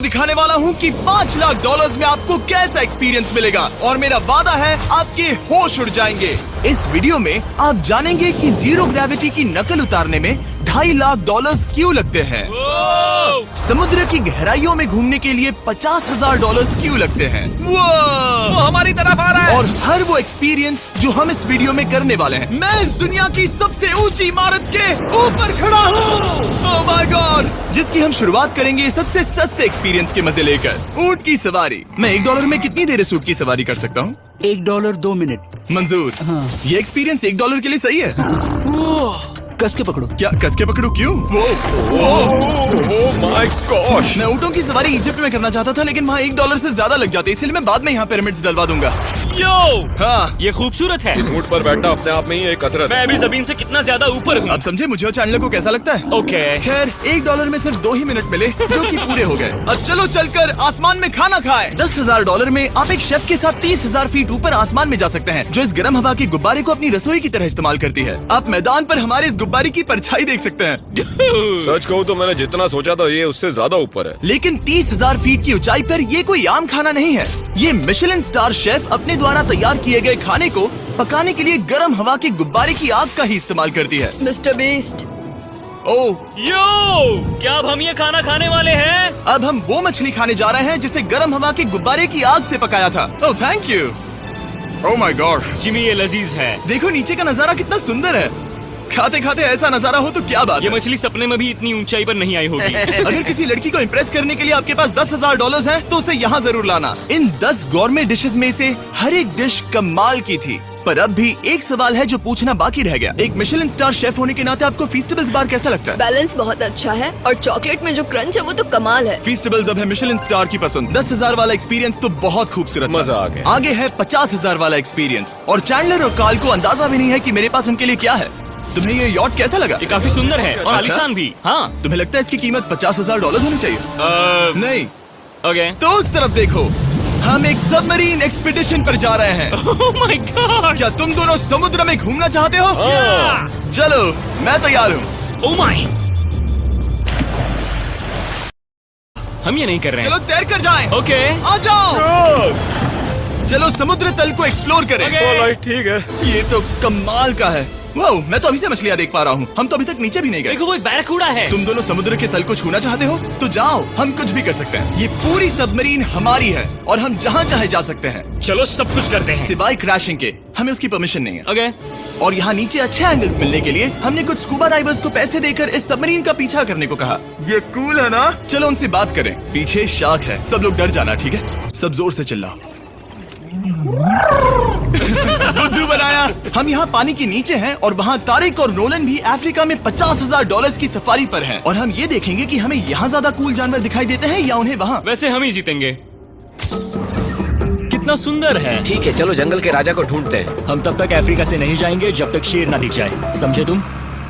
दिखाने वाला हूँ कि $5 लाख में आपको कैसा एक्सपीरियंस मिलेगा और मेरा वादा है आपके होश उड़ जाएंगे। इस वीडियो में आप जानेंगे कि जीरो ग्रेविटी की नकल उतारने में $2.5 लाख क्यों लगते हैं, समुद्र की गहराइयों में घूमने के लिए $50,000 क्यों लगते हैं, वो हमारी तरफ आ रहा है। और हर वो एक्सपीरियंस जो हम इस वीडियो में करने वाले हैं। मैं इस दुनिया की सबसे ऊंची इमारत के ऊपर खड़ा हूँ, ओह माय गॉड, जिसकी हम शुरुआत करेंगे सबसे सस्ते एक्सपीरियंस के मजे लेकर, ऊंट की सवारी। मैं $1 में कितनी देर इस ऊंट की सवारी कर सकता हूँ? $1 2 मिनट मंजूर। हाँ। ये एक्सपीरियंस $1 के लिए सही है। कस के पकड़ो। क्या कस के पकड़ू? क्यों? माय गॉश, मैं ऊँटों की सवारी इजिप्ट में करना चाहता था, लेकिन वहाँ $1 से ज्यादा लग जाते, इसलिए मैं बाद में यहाँ पिरामिड्स डलवा दूंगा। यो, हाँ, ये खूबसूरत है। इस ऊंट पर बैठना अपने आप में ही एक कसरत मैं है। अभी जमीन से कितना ज्यादा ऊपर हूँ। अब समझे मुझे और चैनल को कैसा लगता है। ओके, खैर $1 में सिर्फ 2 ही मिनट मिले, जो कि पूरे हो गए। अब चलो चलकर आसमान में खाना खाए। $10,000 में आप एक शेफ के साथ 30,000 फीट ऊपर आसमान में जा सकते हैं, जो इस गर्म हवा के गुब्बारे को अपनी रसोई की तरह इस्तेमाल करती है। आप मैदान पर हमारे इस गुब्बारे की परछाई देख सकते हैं, सच कहूँ तो मैंने जितना सोचा था ये उससे ज्यादा ऊपर है। लेकिन 30,000 फीट की ऊंचाई पर ये कोई आम खाना नहीं है। ये मिशेलिन स्टार शेफ अपने द्वारा तैयार किए गए खाने को पकाने के लिए गर्म हवा के गुब्बारे की आग का ही इस्तेमाल करती है। मिस्टर बीस्ट, ओह, यो, क्या अब हम ये खाना खाने वाले हैं? अब हम वो मछली खाने जा रहे हैं जिसे गर्म हवा के गुब्बारे की आग से पकाया था। Oh thank you. Oh my God, Jimmy, ये लजीज है। देखो नीचे का नजारा कितना सुंदर है। खाते खाते ऐसा नजारा हो तो क्या बात ये है। मछली सपने में भी इतनी ऊंचाई पर नहीं आई होगी। अगर किसी लड़की को इम्प्रेस करने के लिए आपके पास $10,000 है तो उसे यहाँ जरूर लाना। इन 10 गौरमेट डिशेस में से हर एक डिश कमाल की थी, पर अब भी एक सवाल है जो पूछना बाकी रह गया। एक मिशेलिन स्टार शेफ होने के नाते आपको फीस्टेबल्स बार कैसा लगता है? बैलेंस बहुत अच्छा है और चॉकलेट में जो क्रंच है वो तो कमाल है। फीस्टेबल्स अब है मिशेलिन स्टार की पसंद। 10,000 वाला एक्सपीरियंस तो बहुत खूबसूरत था। मजा आ गया। आगे है 50,000 वाला एक्सपीरियंस, और चैंडलर और कार्ल को अंदाजा भी नहीं है कि मेरे पास उनके लिए क्या है। तुम्हें ये यॉट कैसा लगा? ये काफी सुंदर है और आलीशान भी। हाँ, तुम्हें लगता है इसकी कीमत $50,000 होनी चाहिए? नहीं, ओके। तो उस तरफ देखो, हम एक सबमरीन एक्सपीडिशन पर जा रहे हैं। ओह माय गॉड, क्या तुम दोनों समुद्र में घूमना चाहते हो? चलो, मैं तैयार हूँ। ओह माय, हम ये नहीं कर रहे चलो हैं। तैर कर जाएं। ओके, आ जाओ, चलो समुद्र तल को एक्सप्लोर करें। ओके। ठीक है। ये तो कमाल का है। वाओ, मैं तो अभी से मछलियाँ देख पा रहा हूँ। हम तो अभी तक नीचे भी नहीं गए। देखो, वो एक बैरकूडा है। तुम दोनों समुद्र के तल को छूना चाहते हो तो जाओ, हम कुछ भी कर सकते हैं। ये पूरी सबमरीन हमारी है और हम जहाँ चाहे जा सकते हैं, चलो सब कुछ करते हैं। सिवाय क्रैशिंग के। हमें उसकी परमिशन नहीं है। ओके, और यहाँ नीचे अच्छे एंगल्स मिलने के लिए हमने कुछ स्कूबा डाइवर्स को पैसे देकर इस सबमरीन का पीछा करने को कहा। ये कूल है ना? चलो उनसे बात करें। पीछे शार्क है, सब लोग डर जाना, ठीक है? सब जोर से चिल्लाओ। बुद्धू बनाया। हम यहाँ पानी के नीचे हैं और वहाँ तारिक और नोलन भी अफ्रीका में $50,000 की सफारी पर हैं, और हम ये देखेंगे कि हमें यहाँ ज्यादा कूल जानवर दिखाई देते हैं या उन्हें वहाँ। वैसे हम ही जीतेंगे। कितना सुंदर है। ठीक है, चलो जंगल के राजा को ढूंढते हैं। हम तब तक अफ्रीका से नहीं जाएंगे जब तक शेर ना दिख जाए, समझे तुम?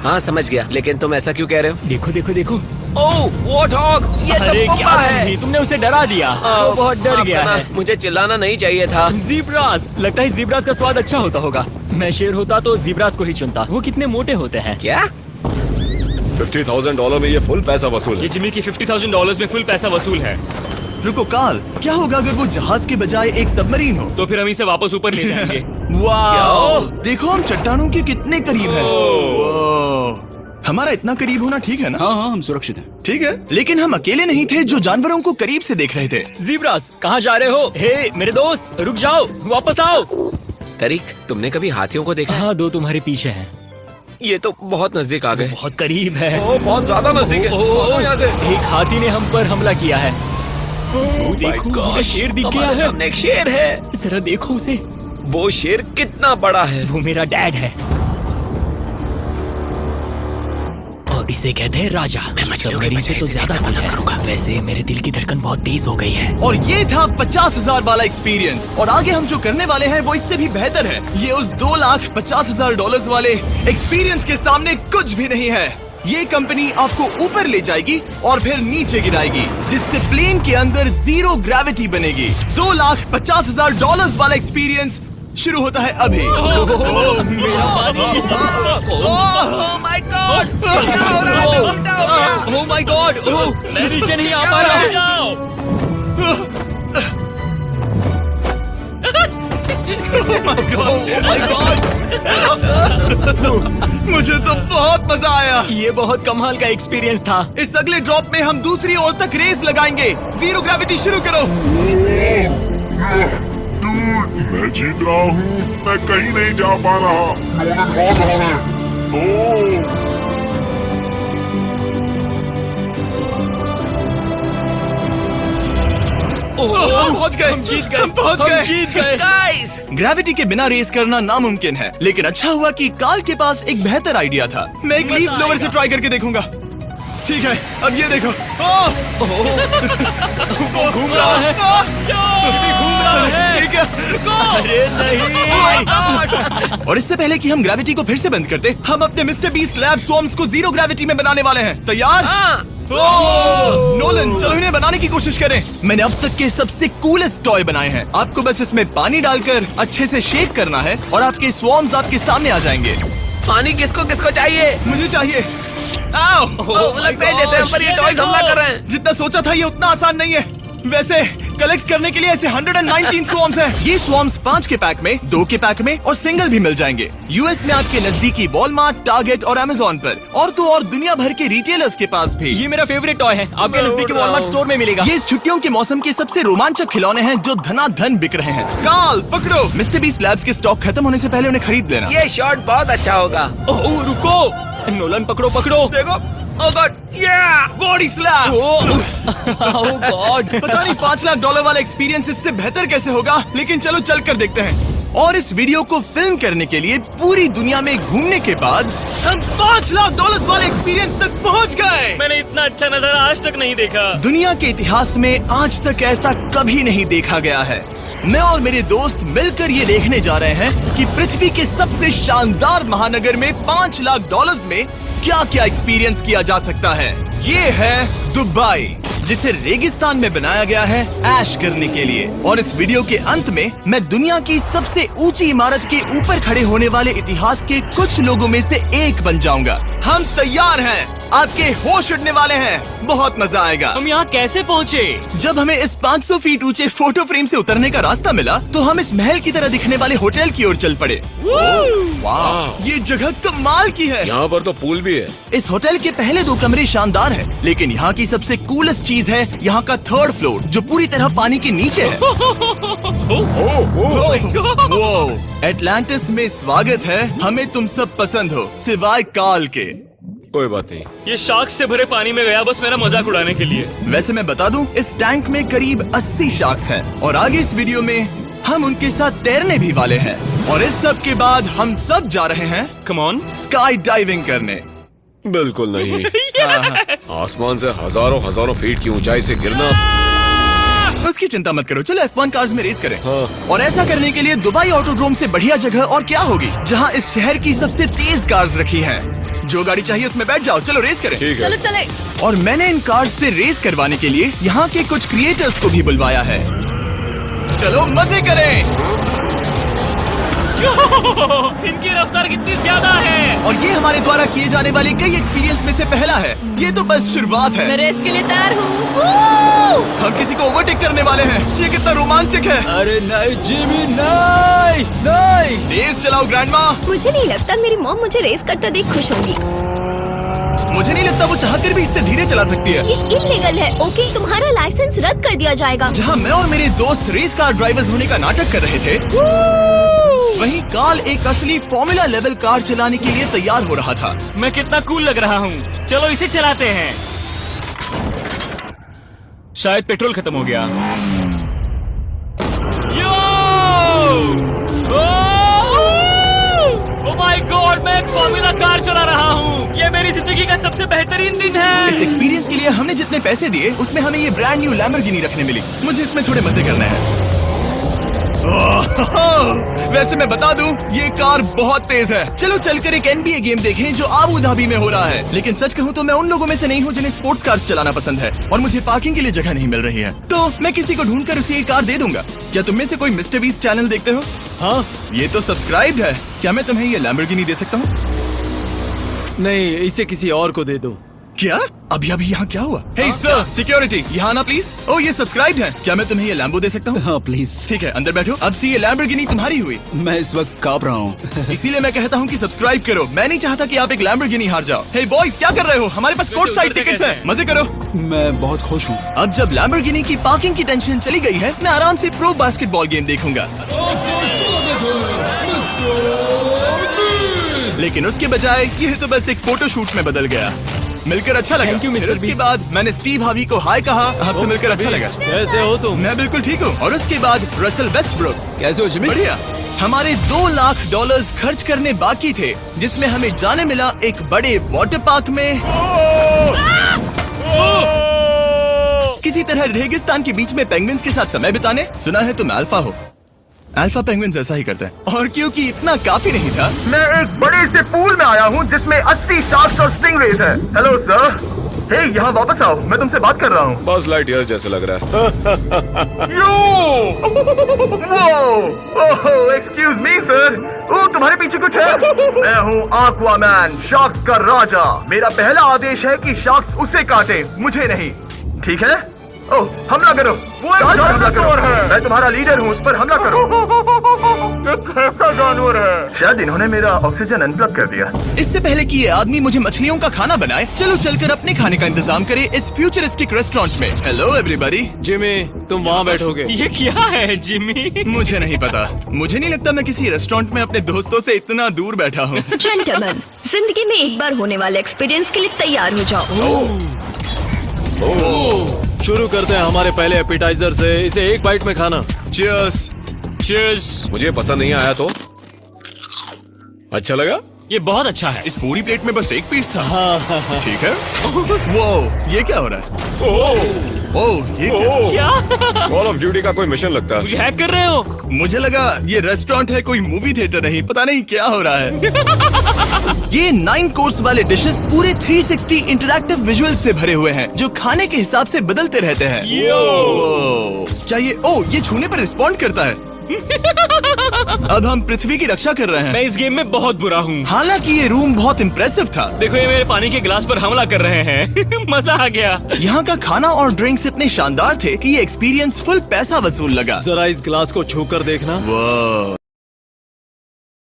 हाँ समझ गया, लेकिन तुम ऐसा क्यों कह रहे हो? देखो देखो देखो। ओह वॉर्थॉग, ये तो अरे पोपा क्या है। तुमने उसे डरा दिया। वो बहुत डर माफ गया करना, है। मुझे चिल्लाना नहीं चाहिए था। जीब्रास, लगता है जीब्रास का स्वाद अच्छा होता होगा। मैं शेर होता तो जीब्रास को ही चुनता। वो कितने मोटे होते हैं। क्या? $50,000 में ये फुल पैसा वसूल ये है। जिमी की $50,000 में फुल पैसा वसूल है। रुको कार्ल, क्या होगा अगर वो जहाज के बजाय एक सबमरीन हो? तो फिर हम इसे वापस ऊपर ले जाएंगे। वाह, देखो हम चट्टानों के कितने करीब हैं। वाह, हमारा इतना करीब होना ठीक है ना? हाँ हाँ, हम सुरक्षित हैं। ठीक है, लेकिन हम अकेले नहीं थे जो जानवरों को करीब से देख रहे थे। जीब्रास, कहाँ जा रहे हो? हे मेरे दोस्त, रुक जाओ, वापस आओ। तरीक, तुमने कभी हाथियों को देखा? हाँ, 2 तुम्हारे पीछे हैं। ये तो बहुत नजदीक आ गए। बहुत करीब है। ओह, बहुत ज्यादा नजदीक है। भागो यहाँ से। एक हाथी ने हम पर हमला किया है। वो देखो, वहाँ शेर दिख गया हमारे है। सामने एक शेर है। जरा देखो उसे। वो शेर कितना बड़ा है। वो मेरा डैड है और इसे कहते हैं राजा। मैं मछलियों से तो ज्यादा पसंद करूंगा। वैसे मेरे दिल की धड़कन बहुत तेज हो गई है। और ये था 50,000 वाला एक्सपीरियंस, और आगे हम जो करने वाले हैं वो इससे भी बेहतर है। ये उस $2,50,000 वाले एक्सपीरियंस के सामने कुछ भी नहीं है। ये कंपनी आपको ऊपर ले जाएगी और फिर नीचे गिराएगी, जिससे प्लेन के अंदर जीरो ग्रेविटी बनेगी। $2,50,000 वाला एक्सपीरियंस शुरू होता है अभी। ओह माय गॉड, मैं नीचे नहीं आ पा रहा। मुझे तो बहुत मजा आया। ये बहुत कमाल का एक्सपीरियंस था। इस अगले ड्रॉप में हम दूसरी ओर तक रेस लगाएंगे। जीरो ग्रेविटी शुरू करो। डूड, मैं जीत रहा हूँ। मैं कहीं नहीं जा पा रहा। नोलन हार रहा है। ओह, हम पहुंच गए। हम जीत गए। हम पहुंच हम गए। जीत गए। गाइस, ग्रेविटी के बिना रेस करना नामुमकिन है, लेकिन अच्छा हुआ कि कार्ल के पास एक बेहतर आइडिया था। मैं एक लीफ ब्लोअर से ट्राई करके देखूंगा। ठीक है, अब ये देखो। वो घूम रहा है। भी घूम रहा है। ठीक है। अरे नहीं। और इससे पहले कि हम ग्रेविटी को फिर से बंद करते, हम अपने मिस्टर बीस्ट लैब स्वॉर्म्स को जीरो ग्रेविटी में बनाने वाले हैं। तैयार? नोलन, चलो इन्हें बनाने की कोशिश करें। मैंने अब तक के सबसे कूलेस्ट टॉय बनाए हैं। आपको बस इसमें पानी डालकर अच्छे से शेक करना है और आपके स्वॉर्म्स आपके सामने आ जाएंगे। पानी किसको किसको चाहिए? मुझे चाहिए। लगता है जैसे हम पर ये टॉयज हमला कर रहे हैं। जितना सोचा था ये उतना आसान नहीं है। वैसे कलेक्ट करने के लिए ऐसे 119 स्वॉर्म्स हैं। ये स्वॉर्म्स 5 के पैक में, 2 के पैक में और सिंगल भी मिल जाएंगे। यूएस में आपके नजदीकी वॉलमार्ट, टारगेट और अमेज़न पर, और तो और दुनिया भर के रिटेलर्स के पास भी। ये मेरा फेवरेट टॉय है। आपके नजदीकी वॉलमार्ट स्टोर में मिलेगा। ये इस छुट्टियों के मौसम के सबसे रोमांचक खिलौने हैं जो धनाधन बिक रहे हैं। कार्ल, पकड़ो। मिस्टर बीस्ट लैब्स के स्टॉक खत्म होने से पहले उन्हें खरीद लेना। ये शॉट बहुत अच्छा होगा। ओह रुको, नोलन पकड़ो पकड़ो। देखो, ओह गॉड, या बॉडी स्लैम। ओह गॉड। पता नहीं $5 लाख वाला एक्सपीरियंस इससे बेहतर कैसे होगा, लेकिन चलो चल कर देखते हैं। और इस वीडियो को फिल्म करने के लिए पूरी दुनिया में घूमने के बाद हम $5 लाख वाले एक्सपीरियंस तक पहुंच गए। मैंने इतना अच्छा नजारा आज तक नहीं देखा। दुनिया के इतिहास में आज तक ऐसा कभी नहीं देखा गया है। मैं और मेरे दोस्त मिलकर ये देखने जा रहे हैं कि पृथ्वी के सबसे शानदार महानगर में $5 लाख में क्या क्या एक्सपीरियंस किया जा सकता है। ये है दुबई, जिसे रेगिस्तान में बनाया गया है ऐश करने के लिए। और इस वीडियो के अंत में मैं दुनिया की सबसे ऊंची इमारत के ऊपर खड़े होने वाले इतिहास के कुछ लोगों में से एक बन जाऊंगा। हम तैयार हैं, आपके होश उड़ने वाले हैं, बहुत मजा आएगा। हम यहाँ कैसे पहुँचे? जब हमें इस 500 फीट ऊंचे फोटो फ्रेम से उतरने का रास्ता मिला तो हम इस महल की तरह दिखने वाले होटल की ओर चल पड़े। वाह, ये जगह कमाल की है। यहाँ पर तो पूल भी है। इस होटल के पहले 2 कमरे शानदार हैं, लेकिन यहाँ की सबसे कूलेस्ट चीज है यहाँ का 3rd फ्लोर, जो पूरी तरह पानी के नीचे है। एटलांटिस में स्वागत है। हमें तुम सब पसंद हो, सिवाय कार्ल के। कोई बात नहीं। ये शार्क से भरे पानी में गया बस मेरा मजाक उड़ाने के लिए। वैसे मैं बता दूं, इस टैंक में करीब 80 शार्क्स हैं और आगे इस वीडियो में हम उनके साथ तैरने भी वाले हैं। और इस सब के बाद हम सब जा रहे हैं कम ऑन। स्काई डाइविंग करने। बिल्कुल नहीं। आसमान से हजारों हजारों फीट की ऊंचाई से गिरना। उसकी चिंता मत करो, चलो F1 कार्स में रेस करें। हाँ। और ऐसा करने के लिए दुबई ऑटोड्रोम से बढ़िया जगह और क्या होगी, जहां इस शहर की सबसे तेज कार्स रखी हैं। जो गाड़ी चाहिए उसमें बैठ जाओ, चलो रेस करें। ठीक है। चलो चले। और मैंने इन कार्स से रेस करवाने के लिए यहाँ के कुछ क्रिएटर्स को भी बुलवाया है। चलो मजे करें। इनकी रफ्तार कितनी ज्यादा है। और ये हमारे द्वारा किए जाने वाले कई एक्सपीरियंस में से पहला है। ये तो बस शुरुआत मैं है। रेस के लिए तैयार हूँ। हम किसी को ओवरटेक करने वाले हैं। ये कितना रोमांचक है। अरे नहीं जिमी, नहीं नहीं। रेस चलाओ ग्रैंडमा। मुझे नहीं लगता मेरी मॉम मुझे रेस करता देख खुश होंगी। मुझे नहीं लगता वो चाहकर भी इससे धीरे चला सकती है। ये इल्लीगल है। ओके, तुम्हारा लाइसेंस रद्द कर दिया जाएगा। जहाँ मैं और मेरे दोस्त रेस कार ड्राइवर्स होने का नाटक कर रहे थे, वहीं कार्ल एक असली फॉर्मूला लेवल कार चलाने के लिए तैयार हो रहा था। मैं कितना कूल लग रहा हूँ। चलो इसे चलाते हैं। शायद पेट्रोल खत्म हो गया। ओह माय गॉड, मैं एक फॉर्मूला कार चला रहा हूँ। ये मेरी जिंदगी का सबसे बेहतरीन दिन इस है। एक्सपीरियंस के लिए हमने जितने पैसे दिए उसमें हमें ये ब्रांड न्यू लैम्बोर्गिनी रखने मिली। मुझे इसमें थोड़े मजे करने हैं। वैसे मैं बता दूं, ये कार बहुत तेज है। चलो चलकर एक NBA गेम देखें जो आबू धाबी में हो रहा है। लेकिन सच कहूं तो मैं उन लोगों में से नहीं हूं जिन्हें स्पोर्ट्स कार्स चलाना पसंद है और मुझे पार्किंग के लिए जगह नहीं मिल रही है, तो मैं किसी को ढूंढकर उसे ये कार दे दूंगा। क्या तुम में से कोई मिस्टर बीस्ट चैनल देखते हो? हाँ ये तो सब्सक्राइब्ड है। क्या मैं तुम्हें ये लैम्बोर्गिनी दे सकता हूँ? नहीं, इसे किसी और को दे दो। क्या? अभी यहाँ क्या हुआ? हे सर, सिक्योरिटी, यहाँ आना प्लीज। ओह, ये सब्सक्राइब्ड है। क्या मैं तुम्हें ये लैम्बो दे सकता हूँ? हाँ प्लीज। ठीक है, अंदर बैठो। अब से ये लैम्बोर्गिनी तुम्हारी हुई। मैं इस वक्त कांप रहा हूँ। इसीलिए मैं कहता हूँ कि सब्सक्राइब करो। मैं नहीं चाहता कि आप एक लैम्बोर्गिनी हार जाओ। हे बॉयज, क्या कर रहे हो? हमारे पास कोर्ट साइड टिकट्स हैं। मजे करो। मैं बहुत खुश हूँ। अब जब लैम्बोर्गिनी की पार्किंग की टेंशन चली गई है, मैं आराम से प्रो बास्केटबॉल गेम देखूंगा। लेकिन उसके बजाय ये तो बस एक फोटो शूट में बदल गया। मिलकर अच्छा लगा। Thank you, Mr. फिर उसके Beast। बाद मैंने स्टीव हार्वी को हाय कहा। आपसे मिलकर अच्छा लगा। कैसे हो तुम? मैं बिल्कुल ठीक हूँ। और उसके बाद रसल वेस्टब्रुक। कैसे हो जिमी? बढ़िया। हमारे $2 लाख खर्च करने बाकी थे, जिसमें हमें जाने मिला एक बड़े वाटर पार्क में किसी तरह रेगिस्तान के बीच में पेंगुइन्स के साथ समय बिताने। सुना है तुम अल्फा हो। अल्फा पेंगुइन्स ऐसा ही करते हैं। और क्योंकि इतना काफी नहीं था, मैं एक बड़े से पूल में आया हूँ जिसमें 80 शार्क्स और स्टिंगरेज है। Hello sir. हे, यहाँ वापस आओ, मैं तुमसे बात कर रहा हूँ। बस लाइट ईयर जैसे लग रहा है। Excuse me sir. ओ, तुम्हारे पीछे कुछ है? मैं हूँ आक्वामैन, शार्क्स का राजा। मेरा पहला आदेश है कि शार्क्स उसे काटे, मुझे नहीं। ठीक है? ओह, हमला करो। वो एक जानवर है। मैं तुम्हारा लीडर हूँ, उस पर हमला करो। ये कैसा जानवर है? शायद इन्होंने मेरा ऑक्सीजन अनप्लग कर दिया। इससे पहले कि ये आदमी मुझे मछलियों का खाना बनाए, चलो चलकर अपने खाने का इंतजाम करें इस फ्यूचरिस्टिक रेस्टोरेंट में। Hello everybody. जिमी, तुम वहाँ बैठोगे? ये क्या है जिमी? मुझे नहीं पता। मुझे नहीं लगता मैं किसी रेस्टोरेंट में अपने दोस्तों से इतना दूर बैठा हूँ। जेंटलमैन, जिंदगी में एक बार होने वाले एक्सपीरियंस के लिए तैयार हो जाओ। शुरू करते हैं हमारे पहले एपिटाइजर से। इसे एक बाइट में खाना। Cheers। Cheers। मुझे पसंद नहीं आया तो अच्छा लगा। ये बहुत अच्छा है। इस पूरी प्लेट में बस एक पीस था। ठीक है। वो ये क्या हो रहा है? ओह, ये क्या? क्या? कॉल ऑफ ड्यूटी का कोई मिशन लगता है। मुझे हैक कर रहे हो? मुझे लगा ये रेस्टोरेंट है, कोई मूवी थिएटर नहीं। पता नहीं क्या हो रहा है। ये 9 कोर्स वाले डिशेस पूरे 360 इंटरैक्टिव विजुअल से भरे हुए हैं, जो खाने के हिसाब से बदलते रहते हैं। क्या ये छूने पर रिस्पॉन्ड करता है? अब हम पृथ्वी की रक्षा कर रहे हैं। मैं इस गेम में बहुत बुरा हूँ। हालांकि ये रूम बहुत इम्प्रेसिव था। देखो, ये मेरे पानी के गिलास पर हमला कर रहे हैं। मजा आ गया। यहाँ का खाना और ड्रिंक्स इतने शानदार थे कि ये एक्सपीरियंस फुल पैसा वसूल लगा। जरा इस गिलास को छू कर देखना। वाह।